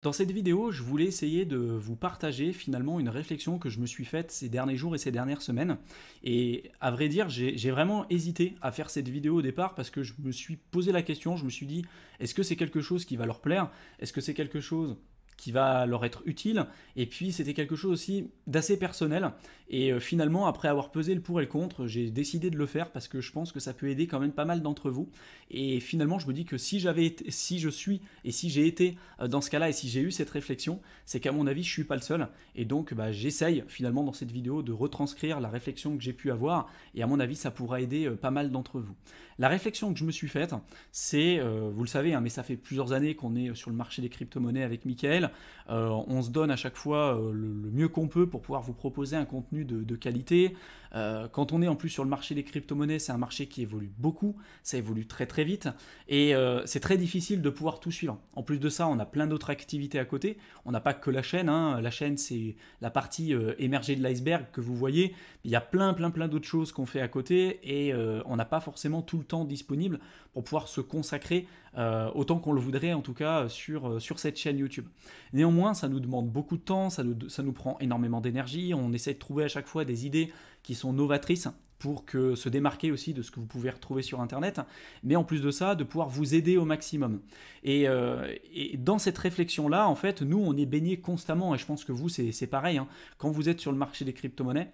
Dans cette vidéo, je voulais essayer de vous partager finalement une réflexion que je me suis faite ces derniers jours et ces dernières semaines. Et à vrai dire, j'ai vraiment hésité à faire cette vidéo au départ parce que je me suis posé la question, je me suis dit, est-ce que c'est quelque chose qui va leur plaire? Est-ce que c'est quelque chose qui va leur être utile? Et puis c'était quelque chose aussi d'assez personnel. Et finalement, après avoir pesé le pour et le contre, j'ai décidé de le faire parce que je pense que ça peut aider quand même pas mal d'entre vous. Et finalement, je me dis que si je suis et si j'ai été dans ce cas-là, et si j'ai eu cette réflexion, c'est qu'à mon avis, je suis pas le seul. Et donc, j'essaye finalement dans cette vidéo de retranscrire la réflexion que j'ai pu avoir. Et à mon avis, ça pourra aider pas mal d'entre vous. La réflexion que je me suis faite, c'est, vous le savez, hein, mais ça fait plusieurs années qu'on est sur le marché des crypto-monnaies avec Mickaël. On se donne à chaque fois le mieux qu'on peut pour pouvoir vous proposer un contenu de qualité. Quand on est en plus sur le marché des crypto-monnaies, c'est un marché qui évolue beaucoup, ça évolue très très vite. Et c'est très difficile de pouvoir tout suivre. En plus de ça, on a plein d'autres activités à côté. On n'a pas que la chaîne, hein. La chaîne, c'est la partie émergée de l'iceberg que vous voyez. Il y a plein d'autres choses qu'on fait à côté et on n'a pas forcément tout le temps disponible pour pouvoir se consacrer autant qu'on le voudrait, en tout cas, sur cette chaîne YouTube. Néanmoins, ça nous demande beaucoup de temps, ça nous prend énormément d'énergie. On essaie de trouver à chaque fois des idées qui sont novatrices pour se démarquer aussi de ce que vous pouvez retrouver sur Internet, mais en plus de ça, de pouvoir vous aider au maximum. Et dans cette réflexion-là, en fait, nous, on est baigné constamment, et je pense que vous, c'est pareil, hein. Quand vous êtes sur le marché des crypto-monnaies,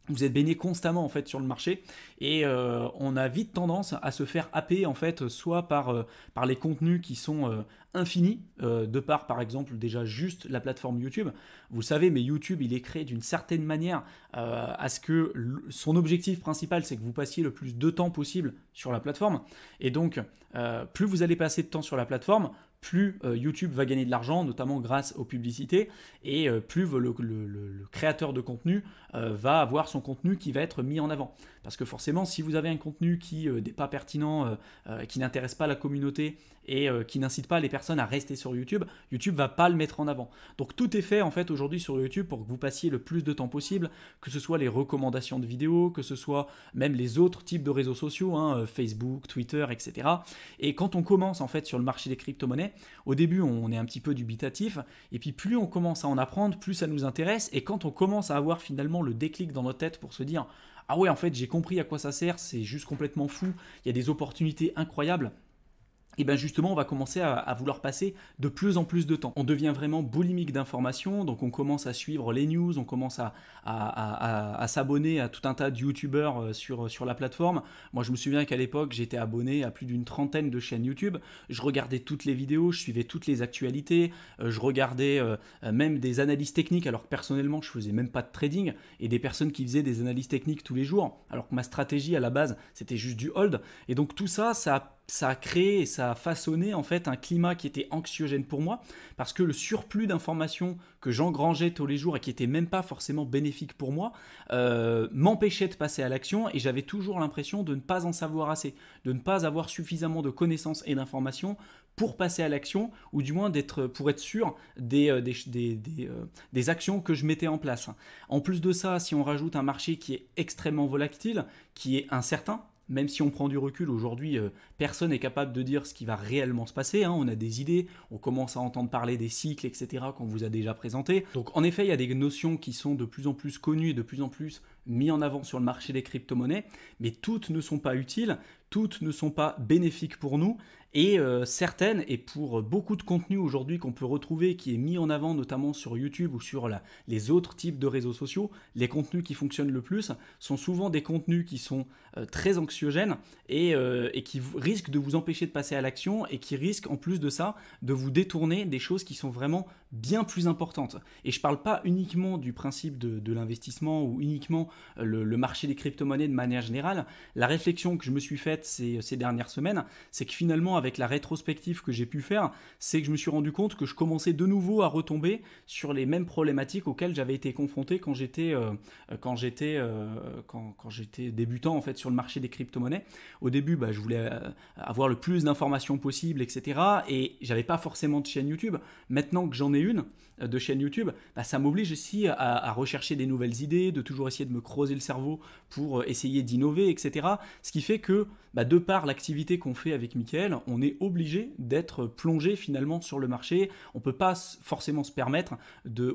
vous êtes baigné constamment en fait sur le marché et on a vite tendance à se faire happer en fait soit par les contenus qui sont infinis de par exemple déjà juste la plateforme YouTube. Vous le savez, mais YouTube il est créé d'une certaine manière à ce que son objectif principal c'est que vous passiez le plus de temps possible sur la plateforme et donc plus vous allez passer de temps sur la plateforme, plus YouTube va gagner de l'argent, notamment grâce aux publicités, et plus le créateur de contenu va avoir son contenu qui va être mis en avant. Parce que forcément, si vous avez un contenu qui n'est pas pertinent, qui n'intéresse pas la communauté et qui n'incite pas les personnes à rester sur YouTube, YouTube va pas le mettre en avant. Donc tout est fait en fait aujourd'hui sur YouTube pour que vous passiez le plus de temps possible, que ce soit les recommandations de vidéos, que ce soit même les autres types de réseaux sociaux, hein, Facebook, Twitter, etc. Et quand on commence en fait sur le marché des crypto-monnaies, au début on est un petit peu dubitatif, et puis plus on commence à en apprendre, plus ça nous intéresse, et quand on commence à avoir finalement le déclic dans notre tête pour se dire ah ouais en fait j'ai compris à quoi ça sert, c'est juste complètement fou, il y a des opportunités incroyables, et bien justement, on va commencer à vouloir passer de plus en plus de temps. On devient vraiment boulimique d'informations, donc on commence à suivre les news, on commence à s'abonner à tout un tas de youtubeurs sur la plateforme. Moi, je me souviens qu'à l'époque, j'étais abonné à plus d'une trentaine de chaînes YouTube. Je regardais toutes les vidéos, je suivais toutes les actualités, je regardais même des analyses techniques, alors que personnellement, je faisais même pas de trading, et des personnes qui faisaient des analyses techniques tous les jours, alors que ma stratégie à la base, c'était juste du hold. Et donc tout ça, ça a créé et ça a façonné en fait un climat qui était anxiogène pour moi parce que le surplus d'informations que j'engrangeais tous les jours et qui n'était même pas forcément bénéfique pour moi m'empêchait de passer à l'action et j'avais toujours l'impression de ne pas en savoir assez, de ne pas avoir suffisamment de connaissances et d'informations pour passer à l'action ou du moins pour être sûr des actions que je mettais en place. En plus de ça, si on rajoute un marché qui est extrêmement volatile, qui est incertain, même si on prend du recul, aujourd'hui, personne n'est capable de dire ce qui va réellement se passer, hein. On a des idées, on commence à entendre parler des cycles, etc., qu'on vous a déjà présenté. Donc en effet, il y a des notions qui sont de plus en plus connues et de plus en plus mises en avant sur le marché des crypto-monnaies, mais toutes ne sont pas utiles, toutes ne sont pas bénéfiques pour nous, et certaines, et pour beaucoup de contenu aujourd'hui qu'on peut retrouver, qui est mis en avant notamment sur YouTube ou sur les autres types de réseaux sociaux, les contenus qui fonctionnent le plus sont souvent des contenus qui sont très anxiogènes et qui risquent de vous empêcher de passer à l'action et qui risquent en plus de ça de vous détourner des choses qui sont vraiment bien plus importantes. Et je ne parle pas uniquement du principe de l'investissement ou uniquement le marché des crypto-monnaies de manière générale. La réflexion que je me suis faite ces dernières semaines, c'est que finalement avec la rétrospective que j'ai pu faire, c'est que je me suis rendu compte que je commençais de nouveau à retomber sur les mêmes problématiques auxquelles j'avais été confronté quand j'étais débutant en fait sur le marché des crypto-monnaies. Au début, je voulais avoir le plus d'informations possible, etc. Et j'avais pas forcément de chaîne YouTube. Maintenant que j'en ai une de chaîne YouTube, ça m'oblige aussi à rechercher des nouvelles idées, de toujours essayer de me creuser le cerveau pour essayer d'innover, etc. Ce qui fait que, de par l'activité qu'on fait avec Mickaël, on est obligé d'être plongé finalement sur le marché. On ne peut pas forcément se permettre,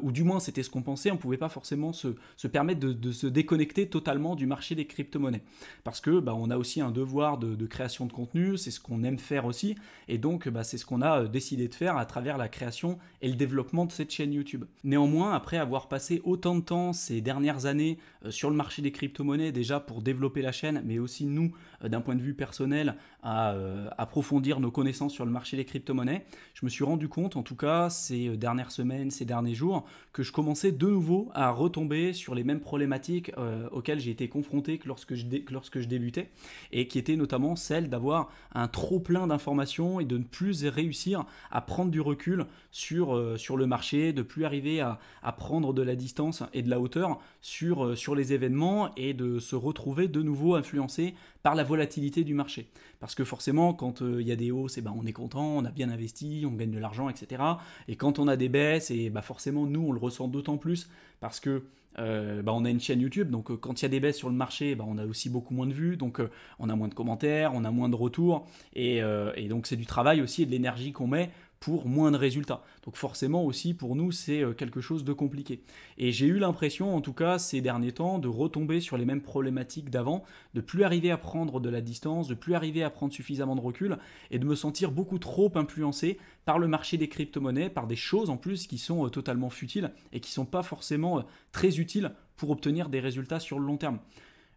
ou du moins c'était ce qu'on pensait, on ne pouvait pas forcément se permettre de se déconnecter totalement du marché des crypto-monnaies. Parce que on a aussi un devoir de création de contenu, c'est ce qu'on aime faire aussi, et donc c'est ce qu'on a décidé de faire à travers la création et le développement de cette chaîne YouTube. Néanmoins, après avoir passé autant de temps ces dernières années sur le marché des crypto-monnaies, déjà pour développer la chaîne, mais aussi nous, d'un point de vue personnel, à approfondir nos connaissances sur le marché des crypto-monnaies, je me suis rendu compte, en tout cas ces dernières semaines, ces derniers jours, que je commençais de nouveau à retomber sur les mêmes problématiques auxquelles j'ai été confronté que lorsque je débutais, et qui étaient notamment celles d'avoir un trop plein d'informations et de ne plus réussir à prendre du recul sur le marché, de plus arriver à prendre de la distance et de la hauteur sur les événements, et de se retrouver de nouveau influencé par la volatilité du marché. Parce que forcément, quand il y a des hausses, on est content, on a bien investi, on gagne de l'argent, etc. Et quand on a des baisses, forcément, nous, on le ressent d'autant plus parce que on a une chaîne YouTube, donc quand il y a des baisses sur le marché, on a aussi beaucoup moins de vues, donc on a moins de commentaires, on a moins de retours, et donc c'est du travail aussi et de l'énergie qu'on met pour moins de résultats. Donc forcément aussi pour nous c'est quelque chose de compliqué. Et j'ai eu l'impression en tout cas ces derniers temps de retomber sur les mêmes problématiques d'avant, de plus arriver à prendre de la distance, de plus arriver à prendre suffisamment de recul et de me sentir beaucoup trop influencé par le marché des crypto-monnaies, par des choses en plus qui sont totalement futiles et qui ne sont pas forcément très utiles pour obtenir des résultats sur le long terme.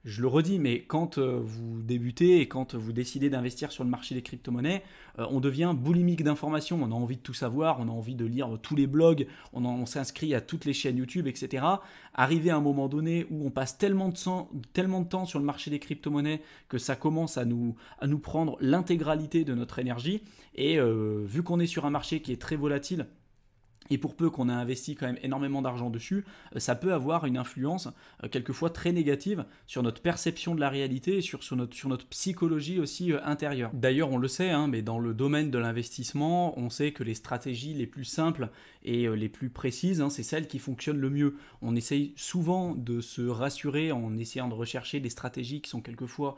Je le redis, mais quand vous débutez et quand vous décidez d'investir sur le marché des crypto-monnaies, on devient boulimique d'informations, on a envie de tout savoir, on a envie de lire tous les blogs, on s'inscrit à toutes les chaînes YouTube, etc. Arrivé à un moment donné où on passe tellement de temps sur le marché des crypto-monnaies que ça commence à nous prendre l'intégralité de notre énergie, et vu qu'on est sur un marché qui est très volatile, et pour peu qu'on ait investi quand même énormément d'argent dessus, ça peut avoir une influence quelquefois très négative sur notre perception de la réalité et sur notre psychologie aussi intérieure. D'ailleurs, on le sait, mais dans le domaine de l'investissement, on sait que les stratégies les plus simples et les plus précises, c'est celles qui fonctionnent le mieux. On essaye souvent de se rassurer en essayant de rechercher des stratégies qui sont quelquefois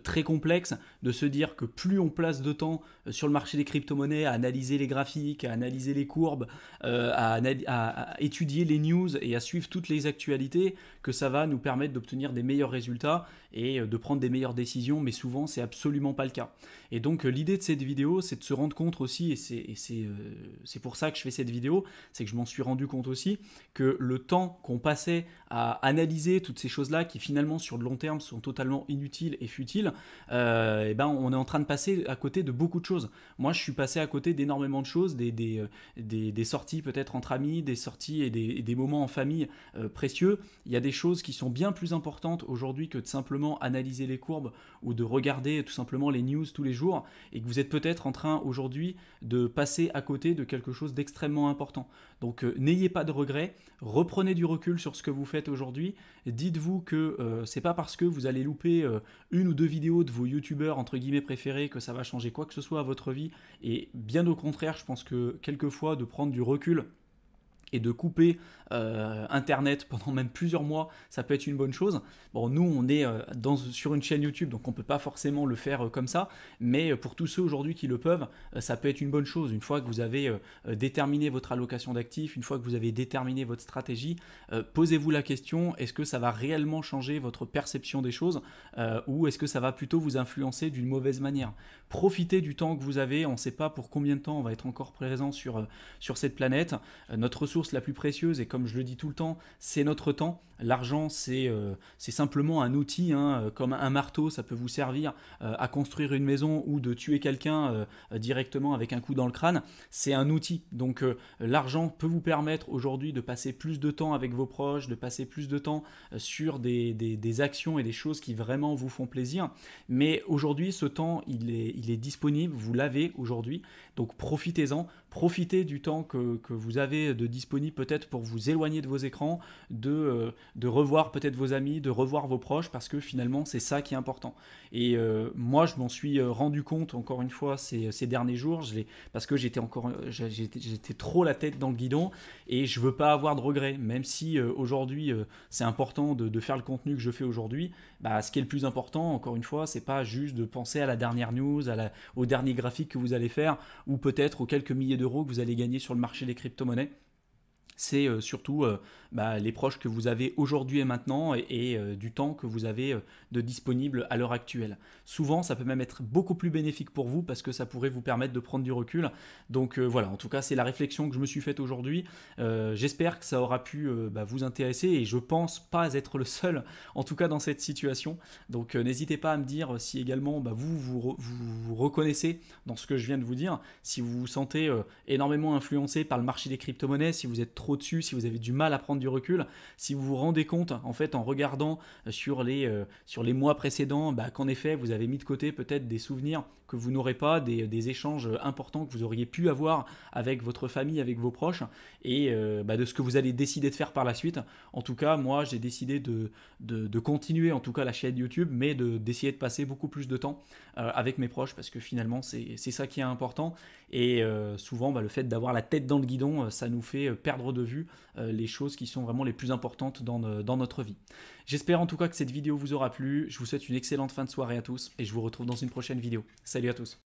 très complexe, de se dire que plus on place de temps sur le marché des crypto-monnaies à analyser les graphiques, à analyser les courbes, à étudier les news et à suivre toutes les actualités, que ça va nous permettre d'obtenir des meilleurs résultats et de prendre des meilleures décisions, mais souvent c'est absolument pas le cas. Et donc l'idée de cette vidéo, c'est de se rendre compte aussi, et c'est pour ça que je fais cette vidéo, c'est que je m'en suis rendu compte aussi, que le temps qu'on passait à analyser toutes ces choses-là, qui finalement sur le long terme sont totalement inutiles et futiles, on est en train de passer à côté de beaucoup de choses. Moi je suis passé à côté d'énormément de choses, des sorties peut-être entre amis, des sorties et des moments en famille précieux. Il y a des choses qui sont bien plus importantes aujourd'hui que de simplement analyser les courbes ou de regarder tout simplement les news tous les jours, et que vous êtes peut-être en train aujourd'hui de passer à côté de quelque chose d'extrêmement important. Donc n'ayez pas de regrets, reprenez du recul sur ce que vous faites aujourd'hui, dites-vous que c'est pas parce que vous allez louper une ou deux vidéos de vos youtubeurs entre guillemets préférés que ça va changer quoi que ce soit à votre vie, et bien au contraire, je pense que quelquefois de prendre du recul et de couper Internet pendant même plusieurs mois, ça peut être une bonne chose. Bon, nous, on est sur une chaîne YouTube, donc on ne peut pas forcément le faire comme ça, mais pour tous ceux aujourd'hui qui le peuvent, ça peut être une bonne chose. Une fois que vous avez déterminé votre allocation d'actifs, une fois que vous avez déterminé votre stratégie, posez-vous la question, est-ce que ça va réellement changer votre perception des choses, ou est-ce que ça va plutôt vous influencer d'une mauvaise manière? Profitez du temps que vous avez, on ne sait pas pour combien de temps on va être encore présent sur cette planète. Notre ressource la plus précieuse, et comme je le dis tout le temps, c'est notre temps. L'argent, c'est simplement un outil, comme un marteau, ça peut vous servir à construire une maison ou de tuer quelqu'un directement avec un coup dans le crâne. C'est un outil. Donc l'argent peut vous permettre aujourd'hui de passer plus de temps avec vos proches, de passer plus de temps sur des actions et des choses qui vraiment vous font plaisir. Mais aujourd'hui, ce temps, il est disponible, vous l'avez aujourd'hui. Donc profitez-en, profitez du temps que vous avez de disponible peut-être pour vous éloigner de vos écrans, de revoir peut-être vos amis, de revoir vos proches, parce que finalement c'est ça qui est important. Et moi je m'en suis rendu compte encore une fois ces derniers jours, parce que j'étais trop la tête dans le guidon et je veux pas avoir de regrets, même si aujourd'hui c'est important de faire le contenu que je fais aujourd'hui. Bah, ce qui est le plus important, encore une fois, c'est pas juste de penser à la dernière news, au dernier graphique que vous allez faire, ou peut-être aux quelques milliers d'euros que vous allez gagner sur le marché des crypto-monnaies. C'est surtout les proches que vous avez aujourd'hui et maintenant et du temps que vous avez de disponible à l'heure actuelle. Souvent, ça peut même être beaucoup plus bénéfique pour vous parce que ça pourrait vous permettre de prendre du recul. Donc voilà, en tout cas, c'est la réflexion que je me suis faite aujourd'hui. J'espère que ça aura pu vous intéresser et je pense pas être le seul, en tout cas dans cette situation. Donc n'hésitez pas à me dire si également vous reconnaissez dans ce que je viens de vous dire, si vous vous sentez énormément influencé par le marché des crypto-monnaies, si vous êtes trop dessus, si vous avez du mal à prendre du recul, si vous vous rendez compte en fait en regardant sur les mois précédents qu'en effet vous avez mis de côté peut-être des souvenirs que vous n'aurez pas, des échanges importants que vous auriez pu avoir avec votre famille, avec vos proches, et de ce que vous allez décider de faire par la suite. En tout cas, moi j'ai décidé de continuer en tout cas la chaîne YouTube, mais d'essayer de passer beaucoup plus de temps avec mes proches, parce que finalement c'est ça qui est important, et souvent le fait d'avoir la tête dans le guidon, ça nous fait perdre de vue les choses qui sont vraiment les plus importantes dans notre vie. J'espère en tout cas que cette vidéo vous aura plu, je vous souhaite une excellente fin de soirée à tous, et je vous retrouve dans une prochaine vidéo. Salut à tous.